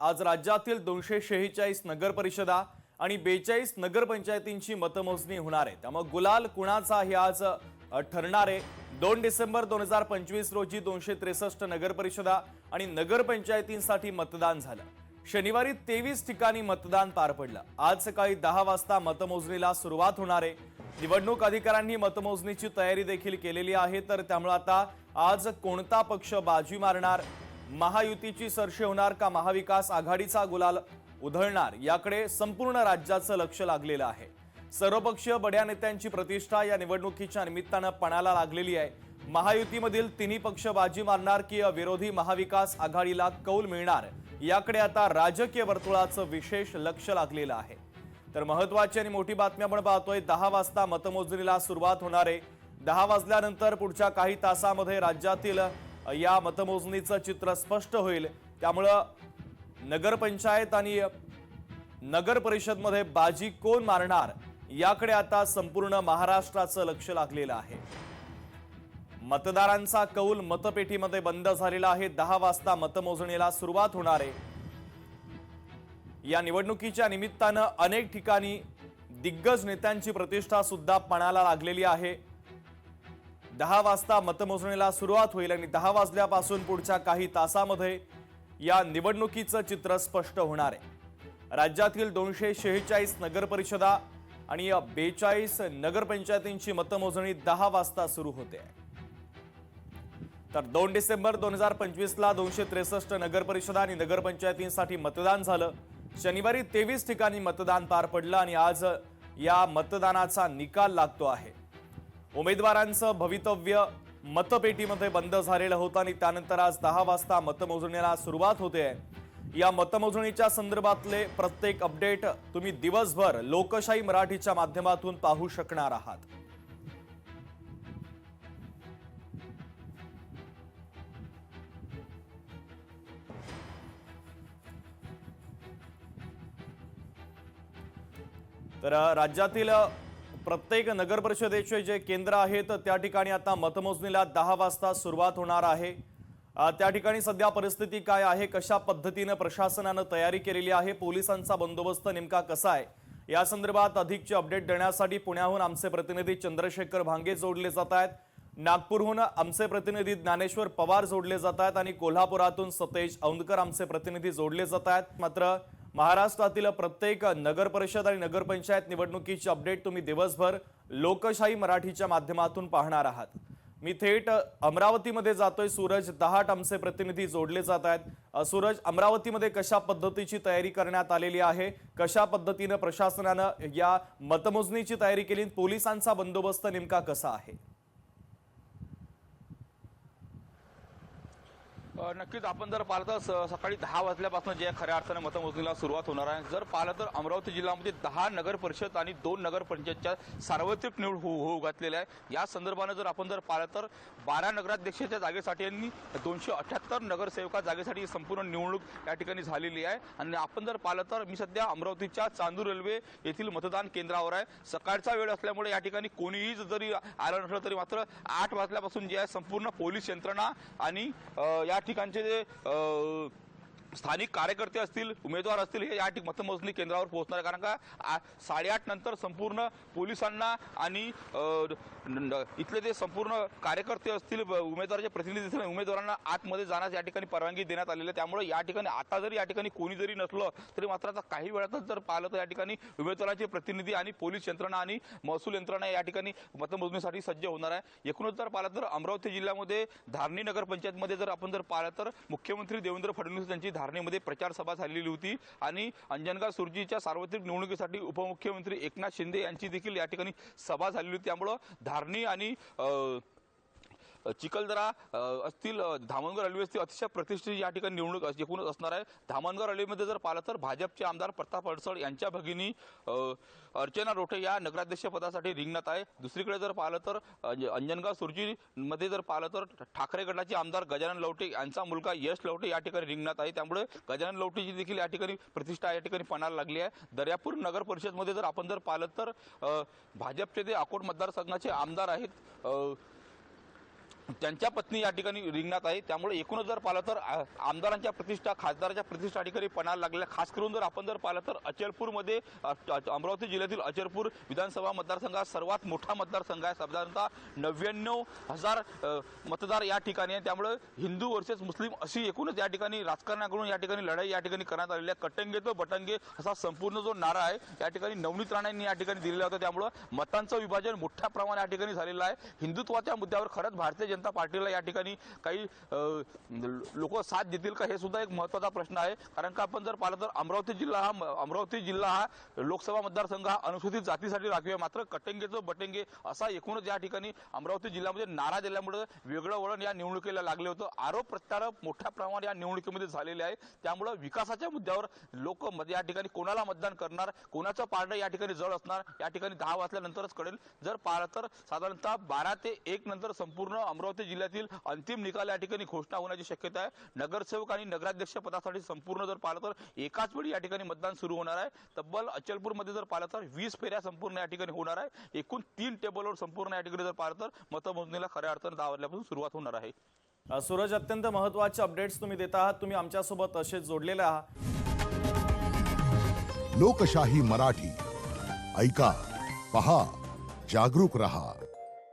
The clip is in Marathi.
आज राज्यातील 246 नगर परिषदा आणि 42 नगरपंचायतींची मतमोजणी होणार आहे। त्यामुळे गुलाल कुणाचा हे आज ठरणार आहे। 2 डिसेंबर 2025 रोजी 263 नगर परिषदा आणि नगरपंचायतींसाठी मतदान झालं। शनिवारी 23 ठिकाणी मतदान पार पडलं। आज सकाळी 10 वाजता मतमोजणीला सुरुवात होणार आहे। निवडणूक अधिकाऱ्यांनी मतमोजणीची तयारी देखील केलेली आहे। तर त्यामुळे आता आज कोणता पक्ष बाजी मारणार, महायुतीची सरशी होणार का महाविकास आघाडीचा गुलाल उधळणार याकडे संपूर्ण राज्याचं लक्ष लागलेलं आहे। सर्वपक्षीय बड्या नेत्यांची प्रतिष्ठा या निवडणुकीच्या निमित्तानं पणाला लागलेली आहे। महायुतीमधील तिन्ही पक्ष बाजी मारणार की विरोधी महाविकास आघाडीला कौल मिळणार याकडे आता राजकीय वर्तुळाचं विशेष लक्ष लागलेलं आहे। तर महत्त्वाची आणि मोठी बातमी आपण पाहतोय, 10 वाजता मतमोजणीला सुरुवात होणार आहे। 10 वाजल्यानंतर पुढच्या काही तासांमध्ये राज्यातील या मतमोजणीचं चित्र स्पष्ट होईल। त्यामुळे नगरपंचायत आणि नगर परिषद मध्ये बाजी कोण मारणार याकडे आता संपूर्ण महाराष्ट्राचं लक्ष लागलेलं आहे। मतदारांचा कौल मतपेटीमध्ये बंद झालेला आहे। 10 वाजता मतमोजणीला सुरुवात होणार आहे। या निवडणुकीच्या निमित्तानं अनेक ठिकाणी दिग्गज नेत्यांची प्रतिष्ठा सुद्धा पणाला लागलेली आहे। 10 वाजता मतमोजणीला सुरुवात होईल आणि 10 वाजल्यापासून पुढच्या काही तासांमध्ये या निवडणुकीचं चित्र स्पष्ट होणार आहे। राज्यातील 246 नगर परिषदा आणि 42 नगरपंचायतींची मतमोजणी 10 वाजता सुरू होते। तर 2 डिसेंबर 2025 ला 263 नगर परिषदा आणि नगरपंचायतींसाठी मतदान झालं। शनिवारी 23 ठिकाणी मतदान पार पडलं आणि आज या मतदानाचा निकाल लागतो आहे। उमेदवारांचं भवितव्य मतपेटीमध्ये बंद झालेलं होतं आणि त्यानंतर आज 10 वाजता मतमोजणीला सुरुवात होते। या मतमोजणीच्या संदर्भातले प्रत्येक अपडेट तुम्ही दिवसभर लोकशाही मराठीच्या माध्यमातून पाहू शकणार आहात। तर राज्यातील प्रत्येक नगर परिषदेचे जे केंद्र आहेत त्या ठिकाणी आता मतमोजणीला 10 वाजता सुरुवात होणार आहे। त्या ठिकाणी सध्या परिस्थिती काय आहे, कशा पद्धतीने प्रशासनाने तयारी केलेली आहे, पोलिसांचा बंदोबस्त नेमका कसा आहे या संदर्भात अधिकचे अपडेट देण्यासाठी पुण्याहून आमचे प्रतिनिधी चंद्रशेखर भांगे जोडले जात आहेत। नागपूरहून आमचे प्रतिनिधी ज्ञानेश्वर पवार जोडले जात आहेत आणि कोल्हापुरातून सतेज औंधकर आमचे प्रतिनिधी जोडले जात आहेत। मात्र महाराष्ट्रातील प्रत्येक नगर परिषद आणि नगरपंचायत निवडणुकीचे अपडेट तुम्ही दिवसभर लोकशाही मराठीच्या माध्यमातून पाहणार आहात। मी थेट अमरावतीमध्ये जातोय। सूरज दहाट आमचे प्रतिनिधी जोडले जात आहेत। सूरज, अमरावतीमध्ये कशा पद्धतीची तयारी करण्यात आलेली आहे, कशा पद्धतीने प्रशासनाने या मतमोजणीची तयारी केली, पोलिसांचा बंदोबस्त नेमका कसा आहे? नक्कीच आपण जर पाहिलं तर सकाळी 10 वाजल्यापासून जे खऱ्या अर्थाने मतमोजणीला सुरुवात होणार आहे। जर पाहिलं तर अमरावती जिल्ह्यामध्ये 10 नगर परिषद आणि 2 नगरपंचायतच्या सार्वत्रिक निवड होऊ घातलेल्या आहे। या संदर्भाने जर आपण जर पाहिलं तर 12 नगराध्यक्षाच्या जागेसाठी यांनी 278 नगरसेवका जागेसाठी संपूर्ण निवडणूक या ठिकाणी झालेली आहे। आणि आपण जर पाहिलं तर मी सध्या अमरावतीच्या चांदूर रेल्वे येथील मतदान केंद्रावर आहे। सकाळचा वेळ असल्यामुळे या ठिकाणी कोणीही जरी आलं नसलं तरी मात्र 8 वाजल्यापासून जे आहे संपूर्ण पोलीस यंत्रणा आणि या ठिकाणचे जे स्थानिक कार्यकर्ते असतील, उमेदवार असतील, हे या मतमोजणी केंद्रावर पोहोचणार आहे। कारण का 8:30 नंतर संपूर्ण पोलिसांना आणि इथले जे संपूर्ण कार्यकर्ते असतील, उमेदवाराचे प्रतिनिधी असतील, उमेदवारांना आतमध्ये जाण्यास या ठिकाणी परवानगी देण्यात आलेली आहे। त्यामुळे या ठिकाणी आता जरी या ठिकाणी कोणी जरी नसलं तरी मात्र आता काही वेळातच जर पाहिलं तर या ठिकाणी उमेदवाराचे प्रतिनिधी आणि पोलीस यंत्रणा आणि महसूल यंत्रणा या ठिकाणी मतमोजणीसाठी सज्ज होणार आहे। एकूणच जर पाहिलं तर अमरावती जिल्ह्यामध्ये धारणी नगरपंचायतमध्ये जर आपण जर पाहिलं तर मुख्यमंत्री देवेंद्र फडणवीस यांची धारणीमध्ये प्रचार सभा झालेली होती आणि अंजनगाव सुरजीच्या सार्वत्रिक निवडणुकीसाठी उपमुख्यमंत्री एकनाथ शिंदे यांची देखील या ठिकाणी सभा झालेली होती। त्यामुळे धारणी आणि चिखलदरा असतील, धामणगाव रेल्वे असतील, अतिशय प्रतिष्ठित या ठिकाणी निवडणूक एकूणच असणार आहे। धामणगाव रेल्वेमध्ये जर पाहिलं तर भाजपचे आमदार प्रताप अडसळ यांच्या भगिनी अर्चना रोठे या नगराध्यक्ष पदासाठी रिंगणात आहे। दुसरीकडे जर पाहिलं तर अंजनगाव सुरजी मध्ये जर पाहिलं तर ठाकरे गटाचे आमदार गजानन लवटे यांचा मुलगा यश लवटे या ठिकाणी रिंगणात आहे। त्यामुळे गजानन लवटेची देखील या ठिकाणी प्रतिष्ठा या ठिकाणी पणाला लागली आहे। दर्यापूर नगर परिषदमध्ये जर आपण जर पाहिलं तर भाजपचे ते अकोट मतदारसंघाचे आमदार आहेत त्यांच्या पत्नी या ठिकाणी रिंगणात आहे. त्यामुळे एकूणच जर पाहिलं तर आमदारांच्या प्रतिष्ठा, खासदारांच्या प्रतिष्ठा ठिकाणी पणाला लागलेल्या, खास करून जर आपण जर पाहिलं तर अचलपूरमध्ये अमरावती जिल्ह्यातील अचलपूर विधानसभा मतदारसंघ सर्वात मोठा मतदारसंघ आहे. साधारणतः 99,000 मतदार या ठिकाणी आहे. त्यामुळे हिंदू वर्सेस मुस्लिम अशी एकूणच या ठिकाणी राजकारणाकडून या ठिकाणी लढाई या ठिकाणी करण्यात आलेली आहे. कटंगे तो बटंगे असा संपूर्ण जो नारा आहे या ठिकाणी नवनीत राणेंनी या ठिकाणी दिलेला होता. त्यामुळे मतांचं विभाजन मोठ्या प्रमाणात या ठिकाणी झालेलं आहे. हिंदुत्वाच्या मुद्द्यावर खरंच भारतीय जनता पार्टीला या ठिकाणी काही लोक साथ देतील का, हे सुद्धा एक महत्त्वाचा प्रश्न आहे. कारण का आपण जर पाहिलं तर अमरावती जिल्हा हा लोकसभा मतदारसंघ हा अनुसूचित जातीसाठी राखीव आहे. मात्र कटंगेचं बटंगे असा एकूणच या ठिकाणी अमरावती जिल्ह्यामध्ये नारा दिल्यामुळे वेगळं वळण या निवडणुकीला लागले होतं. आरोप प्रत्यारोप मोठ्या प्रमाणात या निवडणुकीमध्ये झालेले आहे. त्यामुळे विकासाच्या मुद्द्यावर लोक या ठिकाणी कोणाला मतदान करणार, कोणाचं पारडं या ठिकाणी जड असणार या ठिकाणी 10 वाजल्यानंतरच कळेल. जर पाहिलं तर साधारणतः 12 ते 1 नंतर संपूर्ण अमरावती जिल्ह्यातील अंतिम निकाल या ठिकाणी घोषणा होण्याची शक्यता आहे. नगरसेवक आणि नगराध्यक्ष पदासाठी संपूर्ण जर पाहिलं तर एकाच वेळी या ठिकाणी मतदान सुरू होणार आहे. तब्बल अचलपूरमध्ये जर पाहिलं तर 20 फेऱ्या संपूर्ण या ठिकाणी होणार आहे. एकूण 3 टेबलवर संपूर्ण या ठिकाणी जर पाहिलं तर मतमोजणीला खऱ्या अर्थानं 10 वाजल्यापासून सुरुवात होणार आहे. सूरज, अत्यंत महत्त्वाचे अपडेट्स तुम्ही देत आहात. तुम्ही आमच्यासोबत असेच जोडलेले आहात. लोकशाही मराठी ऐका, पहा, जागरूक रहा.